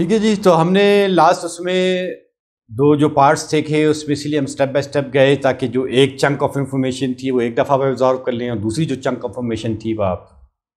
ठीक है जी, तो हमने लास्ट उसमें दो जो पार्ट्स देखे उसमें इसलिए हम स्टेप बाय स्टेप गए ताकि जो एक चंक ऑफ इंफॉर्मेशन थी वो एक दफ़ा में एब्जॉर्व कर लें और दूसरी जो चंक ऑफ इंफॉर्मेशन थी वो आप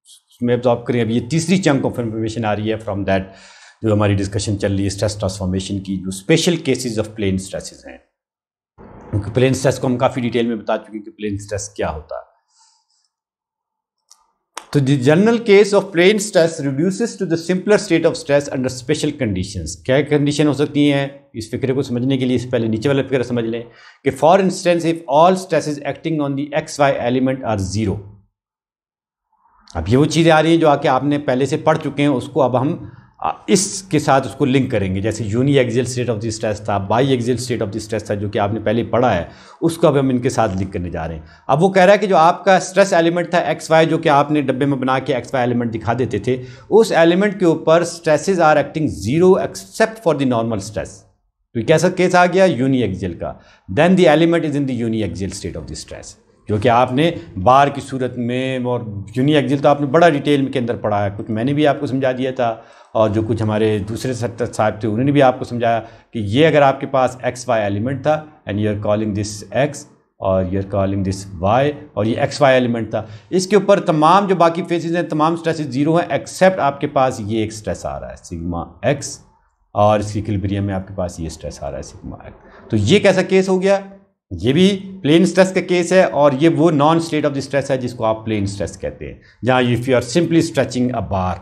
उसमें एब्जॉर्व करें। अभी ये तीसरी चंक ऑफ इंफॉर्मेशन आ रही है फ्रॉम दैट जो हमारी डिस्कशन चल रही है स्ट्रेस ट्रांसफॉर्मेशन की, जो special cases of plane stresses हैं। क्योंकि प्लेन स्ट्रेस को हम काफ़ी डिटेल में बता चुके हैं कि प्लेन स्ट्रेस क्या होता है। तो the general case of plane stress reduces to the simpler state of stress under special conditions. क्या कंडीशन हो सकती हैं इस फिक्रे को समझने के लिए? इससे पहले नीचे वाला फिक्र समझ लें कि for instance if all stresses acting on the X Y element are zero. अब ये वो चीज़ें आ रही हैं जो आके आपने पहले से पढ़ चुके हैं, उसको अब हम इसके साथ उसको लिंक करेंगे। जैसे uniaxial state of the stress था, biaxial state of the stress था, जो कि आपने पहले पढ़ा है, उसको अब हम इनके साथ लिंक करने जा रहे हैं। अब वो कह रहा है कि जो आपका स्ट्रेस एलिमेंट था एक्स वाई, जो कि आपने डब्बे में बना के एक्स वाई एलिमेंट दिखा देते थे, उस एलिमेंट के ऊपर stresses are acting zero except for the normal stress. तो ये कैसा केस आ गया? यूनी एक्सियल का। Then the element is in the uniaxial state of the stress, जो कि आपने बार की सूरत में, और यूनी एक्सियल तो आपने बड़ा डिटेल के अंदर पढ़ा है, कुछ मैंने भी आपको समझा दिया था और जो कुछ हमारे दूसरे साहब थे उन्होंने भी आपको समझाया कि ये अगर आपके पास एक्स वाई एलिमेंट था and you are calling this X और you are calling this Y, और ये एक्स वाई एलिमेंट था, इसके ऊपर तमाम जो बाकी फेसेस हैं तमाम स्ट्रेसेस जीरो हैं एक्सेप्ट आपके पास ये एक स्ट्रेस आ रहा है सिग्मा एक्स, और इसकी इक्विलिब्रियम में आपके पास ये स्ट्रेस आ रहा है सिग्मा एक्स। तो ये कैसा केस हो गया? ये भी प्लेन स्ट्रेस का केस है, और ये वो non state of the stress है जिसको आप प्लेन स्ट्रेस कहते हैं, जहाँ if you are simply stretching a bar,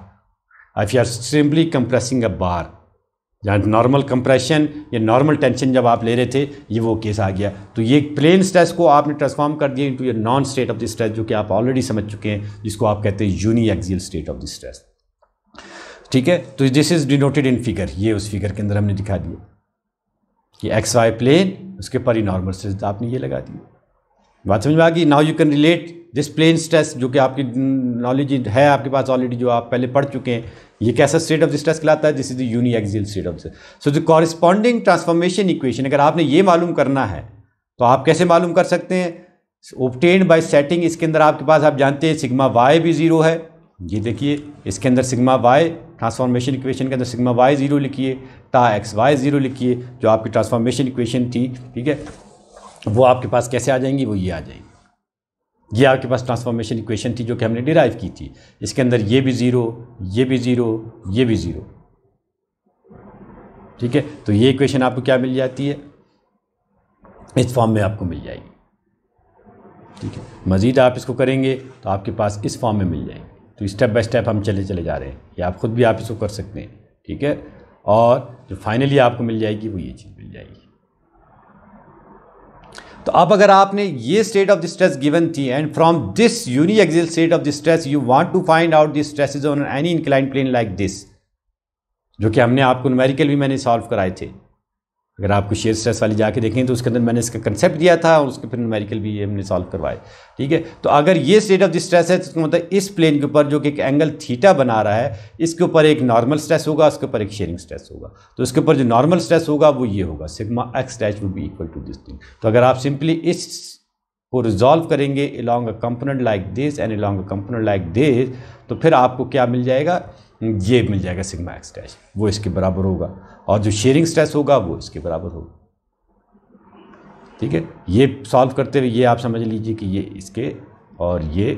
if you are simply compressing a bar, जहाँ नॉर्मल कंप्रेशन या नॉर्मल टेंशन जब आप ले रहे थे, ये वो केस आ गया। तो ये प्लेन स्ट्रेस को आपने ट्रांसफॉर्म कर दिया इनटू ये non state of the stress, जो कि आप ऑलरेडी समझ चुके हैं, जिसको आप कहते हैं uniaxial state of the stress. ठीक है, तो this is denoted in figure, ये उस फिगर के अंदर हमने दिखा दिया कि एक्स वाई प्लेन, उसके पर ही नॉर्मल स्ट्रेस आपने ये लगा दी। बात समझ में आ गई? Now you can relate this plane stress, जो कि आपकी नॉलेज है आपके पास ऑलरेडी, जो आप पहले पढ़ चुके हैं, ये कैसा स्टेट ऑफ द स्ट्रेस कहलाता है? This is the uniaxial state of the. So the corresponding transformation equation, अगर आपने ये मालूम करना है तो आप कैसे मालूम कर सकते हैं? ऑब्टेन्ड बाय सेटिंग, इसके अंदर आपके पास आप जानते हैं सिग्मा वाई भी जीरो है। ये देखिए इसके अंदर सिग्मा वाई, ट्रांसफॉर्मेशन इक्वेशन के अंदर सिग्मा वाई जीरो लिखिए, टा एक्स वाई जीरो लिखिए, जो आपकी ट्रांसफॉर्मेशन इक्वेशन थी। ठीक है, वो आपके पास कैसे आ जाएंगी? वो ये आ जाएंगी। ये आपके पास ट्रांसफॉर्मेशन इक्वेशन थी जो कि हमने डिराइव की थी। इसके अंदर ये भी ज़ीरो, ये भी ज़ीरो, ये भी ज़ीरो। ठीक है, तो ये इक्वेशन आपको क्या मिल जाती है? इस फॉर्म में आपको मिल जाएगी। ठीक है, मज़ीद आप इसको करेंगे तो आपके पास इस फॉर्म में मिल जाएंगे। तो स्टेप बाय स्टेप हम चले जा रहे हैं, या आप खुद भी आप इसको कर सकते हैं। ठीक है, और जो फाइनली आपको मिल जाएगी वो ये चीज़ मिल जाएगी। तो अब अगर आपने ये state of the stress given थी and from this uniaxial state of the stress you want to find out the stresses on any inclined plane like this, जो कि हमने आपको न्यूमेरिकल भी मैंने सॉल्व कराए थे। अगर आपको शेयर स्ट्रेस वाली जाके देखें तो उसके अंदर मैंने इसका कंसेप्ट दिया था और उसके फिर न्यूमेरिकल भी हमने सॉल्व करवाए। ठीक है, तो अगर ये स्टेट ऑफ द स्ट्रेस है तो इसका मतलब इस प्लेन के ऊपर जो कि एक एंगल थीटा बना रहा है, इसके ऊपर एक नॉर्मल स्ट्रेस होगा, उसके ऊपर एक शेयरिंग स्ट्रेस होगा। तो इसके ऊपर जो नॉर्मल स्ट्रेस होगा वो ये होगा, sigma X dash will be equal to this thing. तो अगर आप सिंपली इस को रिजॉल्व करेंगे along a component like this and along a component like this, तो फिर आपको क्या मिल जाएगा? ये मिल जाएगा सिग्मा एक्स डैश, वो इसके बराबर होगा, और जो शेयरिंग स्ट्रेस होगा वो इसके बराबर होगा। ठीक है, ये सॉल्व करते हुए ये आप समझ लीजिए कि ये इसके और ये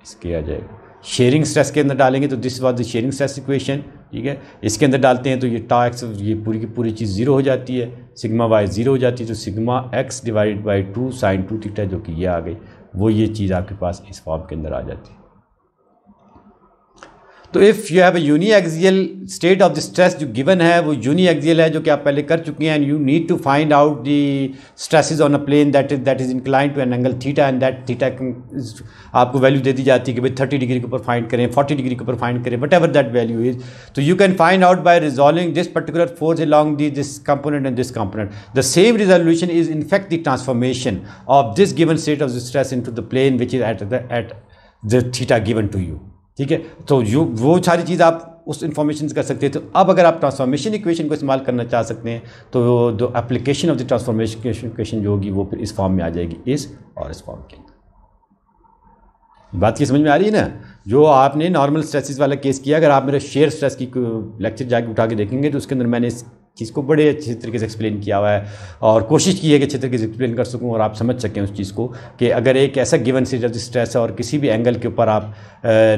इसके आ जाएगा। शेयरिंग स्ट्रेस के अंदर डालेंगे तो this was the sharing stress equation. ठीक है, इसके अंदर डालते हैं तो ये टा एक्स, ये पूरी की पूरी चीज़ जीरो हो जाती है, सिग्मा वाई जीरो हो जाती है, तो sigma X divided by 2 sine 2 theta, जो कि ये आ गई, वो ये चीज़ आपके पास इस फॉर्म के अंदर आ जाती है। तो if you have a uniaxial state of the stress, जो गिवन है वो यूनी एक्सियल है, जो कि आप पहले कर चुके हैं, and you need to find out the stresses on a plane that is inclined to an angle theta, and that theta आपको वैल्यू दे दी जाती है कि भाई 30 डिग्री के ऊपर फाइंड करें, 40 डिग्री के ऊपर फाइंड करें, whatever that value is. तो you can find out by resolving this particular force along this component and this component. The same resolution is in fact the transformation of this given state of the stress into the plane which is at the theta given to you. ठीक है, तो वो सारी चीज़ आप उस information से कर सकते हैं। तो अब अगर आप ट्रांसफॉर्मेशन इक्वेशन को इस्तेमाल करना चाह सकते हैं तो जो application of the transformation equation जो होगी वो फिर इस फॉर्म में आ जाएगी, इस और इस फॉर्म के अंदर। बात की समझ में आ रही है ना? जो आपने नॉर्मल स्ट्रेसिस वाला केस किया, अगर आप मेरे शेयर स्ट्रेस की लेक्चर जाके उठा के देखेंगे तो उसके अंदर मैंने इस चीज़ को बड़े अच्छे तरीके से एक्सप्लेन किया हुआ है और कोशिश की है कि अच्छे तरीके से एक्सप्लेन कर सकूं और आप समझ सकें उस चीज़ को कि अगर एक ऐसा गिवन स्टेज ऑफ स्ट्रेस है और किसी भी एंगल के ऊपर आप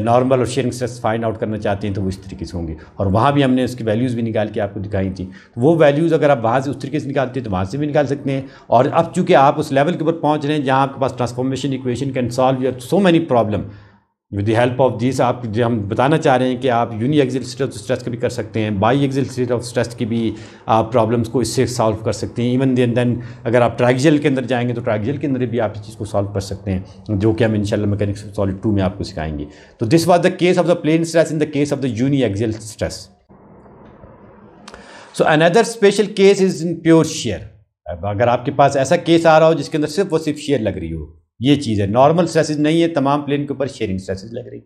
नॉर्मल और शेयरिंग स्ट्रेस फाइंड आउट करना चाहते हैं तो वो इस तरीके से होंगे। और वहाँ भी हमने उसकी वैल्यूज़ भी निकाल के आपको दिखाई थी। तो वो वैल्यूज़ अगर आप वहाँ से उस तरीके से निकालते हैं तो वहाँ से भी निकाल सकते हैं। और अब चूँकि आप उस लेवल के ऊपर पहुँच रहे हैं जहाँ आपके पास transformation equation can solve your so many problem with the help of this. आप जो हम बताना चाह रहे हैं कि आप uniaxial state of stress का भी कर सकते हैं, biaxial state of stress की भी आप प्रॉब्लम्स को इससे सॉल्व कर सकते हैं। इवन देन अगर आप ट्राइक्सियल के अंदर जाएंगे तो ट्राइक्सियल के अंदर भी आप इस चीज़ को सॉल्व कर सकते हैं, जो कि हम इंशाल्लाह मैकेनिक्स ऑफ सॉलिड 2 में आपको सिखाएंगे। तो this was the case of the plane stress in the case of the uniaxial stress. So another special case is in pure shear. अब अगर आपके पास ऐसा केस आ रहा हो जिसके अंदर सिर्फ और सिर्फ शेयर लग रही हो, ये चीज़ है, नॉर्मल स्ट्रेसेस नहीं है, तमाम प्लेन के ऊपर शेयरिंग स्ट्रेसेस लग रही,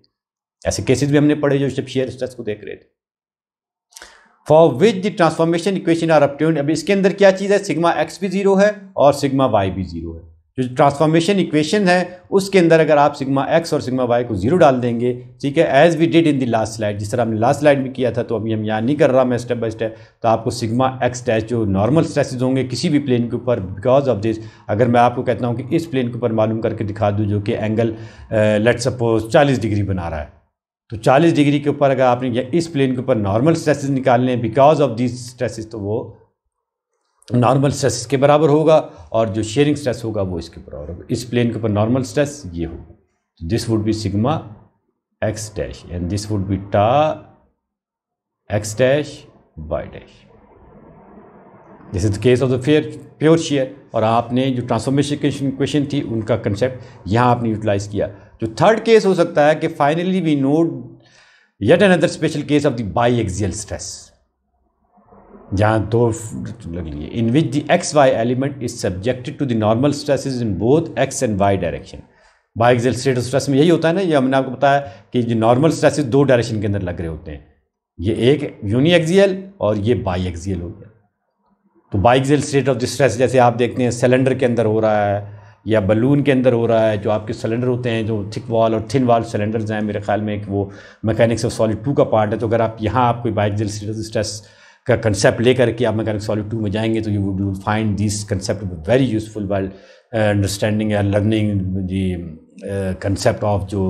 ऐसे केसेस भी हमने पढ़े जो जब शेयर स्ट्रेस को देख रहे थे। For which the transformation equation are obtained. अब इसके अंदर क्या चीज़ है, सिग्मा एक्स भी जीरो है और सिग्मा वाई भी जीरो है। जो ट्रांसफॉर्मेशन इक्वेशन है उसके अंदर अगर आप सिग्मा एक्स और सिग्मा वाई को जीरो डाल देंगे, ठीक है, as we did in the last slide, जिस तरह हमने लास्ट स्लाइड में किया था, तो अभी हम यहाँ नहीं कर रहा मैं स्टेप बाय स्टेप, तो आपको सिग्मा एक्स डैश जो नॉर्मल स्ट्रेसेस होंगे किसी भी प्लेन के ऊपर बिकॉज ऑफ दिस, अगर मैं आपको कहता हूँ कि इस प्लेन के ऊपर मालूम करके दिखा दूँ जो कि एंगल लेट सपोज 40 डिग्री बना रहा है, तो 40 डिग्री के ऊपर अगर आपने इस प्लेन के ऊपर नॉर्मल स्ट्रेसेस निकालने हैं बिकॉज ऑफ दिस स्ट्रेसेस, तो वो नॉर्मल स्ट्रेस के बराबर होगा और जो शेयरिंग स्ट्रेस होगा वो इसके बराबर होगा। इस प्लेन के ऊपर नॉर्मल स्ट्रेस ये होगा, this would be sigma X dash and this would be tau X dash Y dash. This is the case of the pure shear. और आपने जो ट्रांसफॉर्मेशन इक्वेशन थी उनका कंसेप्ट यहाँ आपने यूटिलाइज किया। जो थर्ड केस हो सकता है कि finally we note yet another special case of the biaxial stress, जहाँ दो लग लिए, in which the X Y element is subjected to the normal stresses in both X and Y direction. Biaxial state of stress में यही होता है ना, ये हमने आपको बताया कि जो नॉर्मल स्ट्रेसेस दो डायरेक्शन के अंदर लग रहे होते हैं, ये एक यूनी एक्सियल और ये बाई एक्सियल हो गया। तो biaxial state of the stress जैसे आप देखते हैं सिलेंडर के अंदर हो रहा है या बलून के अंदर हो रहा है, जो आपके सिलेंडर होते हैं, जो थिक वॉल और थिन वॉल सिलेंडर्स हैं, मेरे ख्याल में एक वो मैकेनिक्स ऑफ सॉलिड 2 का पार्ट है। तो अगर आप यहाँ आपको by axial state of stress का कंसेप्ट लेकर के आप मैकेनिक्स सॉलिड 2 में जाएंगे तो you will find this concept very useful while understanding and learning the concept of जो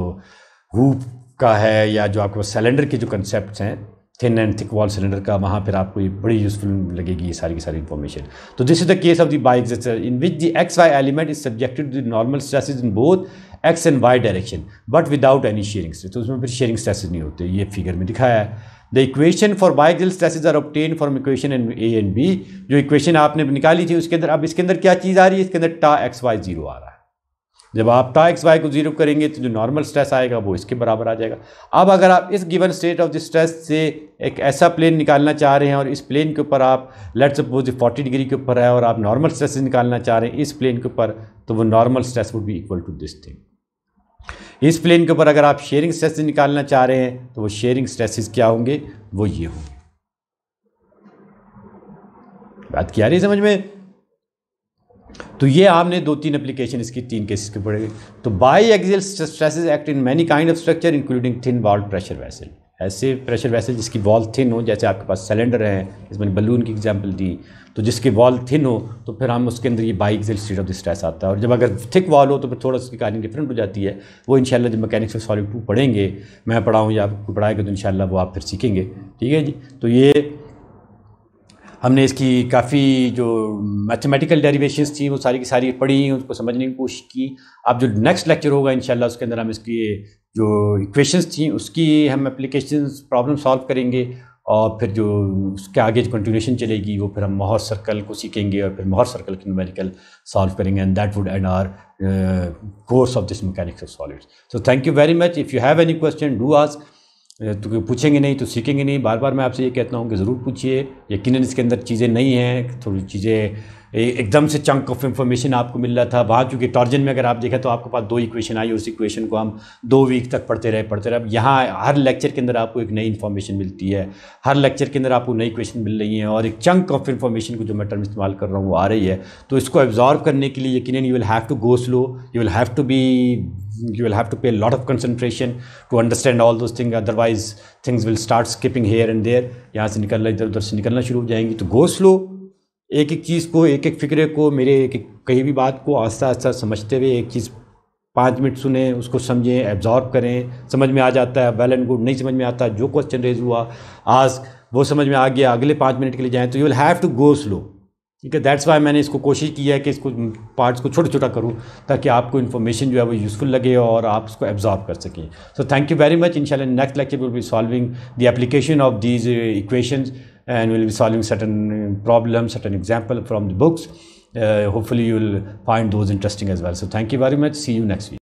हुप का है या जो आपके सिलेंडर के जो कंसेप्ट हैं thin and thick wall cylinder का, वहाँ फिर आपको ये बड़ी यूजफुल लगेगी ये सारी की सारी इन्फॉर्मेशन। तो this is the case of the biaxial in which the X Y element is subjected to the normal stresses in both X and Y direction but without any shearing stress. तो उसमें फिर sharing stresses नहीं होते, ये figure में दिखाया है। The equation for biaxial stresses are obtain from equation and A and B. जो इक्वेशन आपने निकाली थी उसके अंदर अब इसके अंदर क्या चीज़ आ रही है, इसके अंदर टा एक्स वाई जीरो आ रहा है। जब आप टा एक्स वाई को जीरो करेंगे तो जो नॉर्मल स्ट्रेस आएगा वो इसके बराबर आ जाएगा। अब अगर आप इस given state of the stress से एक ऐसा प्लेन निकालना चाह रहे हैं और इस प्लेन के ऊपर आप लेट्स सपोज 40 डिग्री के ऊपर है और आप नॉर्मल स्ट्रेस निकालना चाह रहे हैं इस प्लेन के ऊपर, तो वो normal stress would be equal to this thing. इस प्लेन के ऊपर अगर आप शेयरिंग स्ट्रेस निकालना चाह रहे हैं तो वो शेयरिंग स्ट्रेसेस क्या होंगे, वो ये होंगे। बात क्या आ रही है समझ में? तो ये आपने 2-3 एप्लीकेशन इसकी 3 केसेस के पढ़े। तो biaxial stresses act in many kind of structure including thin walled pressure vessel. ऐसे प्रेशर वेसल जिसकी वॉल थिन हो, जैसे आपके पास सिलेंडर है, इसमें बलून की एग्जांपल दी, तो जिसकी वॉल थिन हो तो फिर हम उसके अंदर ये by axial state of the stress आता है। और जब अगर थिक वॉल हो तो फिर थोड़ा उसकी कहानी डिफरेंट हो जाती है। वो इंशाल्लाह जब मैकेनिक्स ऑफ सॉलिड 2 पढ़ेंगे, मैं पढ़ाऊँ या आपको पढ़ाएगा, तो इंशाल्लाह वो आप फिर सीखेंगे। ठीक है जी। तो ये हमने इसकी काफ़ी जो मैथमेटिकल डेरिवेशंस थी वो सारी की सारी पढ़ी, उसको समझने की कोशिश की। अब जो नेक्स्ट लेक्चर होगा इंशाल्लाह उसके अंदर हम इसकी जो इक्वेशंस थी उसकी हम एप्लीकेशंस प्रॉब्लम सॉल्व करेंगे और फिर जो उसके आगे जो कंटिन्यूशन चलेगी वो फिर हम मोहर सर्कल को सीखेंगे और फिर मोहर सर्कल की न्यूमेरिकल सॉल्व करेंगे and that would end our course of this mechanics of solids. So thank you very much. If you have any question do ask. तो पूछेंगे नहीं तो सीखेंगे नहीं। बार बार मैं आपसे ये कहता हूँ कि ज़रूर पूछिए। यकीनन इसके अंदर चीज़ें नहीं हैं, थोड़ी चीज़ें एकदम से चंक ऑफ इन्फॉर्मेशन आपको मिल रहा था वहाँ, क्योंकि टॉर्जन में अगर आप देखें तो आपके पास 2 इक्वेशन आई, उस इक्वेशन को हम 2 वीक तक पढ़ते रहे। अब यहाँ हर लेक्चर के अंदर आपको एक नई इन्फॉर्मेशन मिलती है, हर लेक्चर के अंदर आपको नई क्वेश्चन मिल रही हैं और एक चंक ऑफ इन्फॉर्मेशन को जो मैं टर्म इस्तेमाल कर रहा हूँ वो आ रही है। तो इसको एब्जॉर्व करने के लिए यकीनन you will have to go slow, you will have to be you will have to pay a lot of concentration to understand all those things, otherwise things will start skipping here and there, यहाँ से निकलना इधर उधर से निकलना शुरू हो जाएंगी। तो गो स्लो, एक एक चीज़ को, एक एक फिक्रे को, मेरे एक एक कहीं भी बात को आस्ता आस्ता समझते हुए, एक चीज़ 5 मिनट सुने, उसको समझें, एब्जॉर्ब करें, समझ में आ जाता है वेल एंड गुड, नहीं समझ में आता जो क्वेश्चन रेज हुआ आस्क, वो समझ में आ गया, अगले 5 मिनट के लिए जाएँ, तो you will have to go slow. ठीक है, दैट्स वाई मैंने इसको कोशिश की है कि इसको पार्ट्स को छोटा छोटा करूँ ताकि आपको इन्फॉर्मेशन जो है वो यूज़फुल लगे और आप उसको एब्जॉर्ब कर सकें। So thank you very much. इंशाल्लाह next lecture will be solving the application of these equations and we'll be solving certain problems, certain example from the books. Hopefully you will find those interesting as well. So thank you very much. See you next week.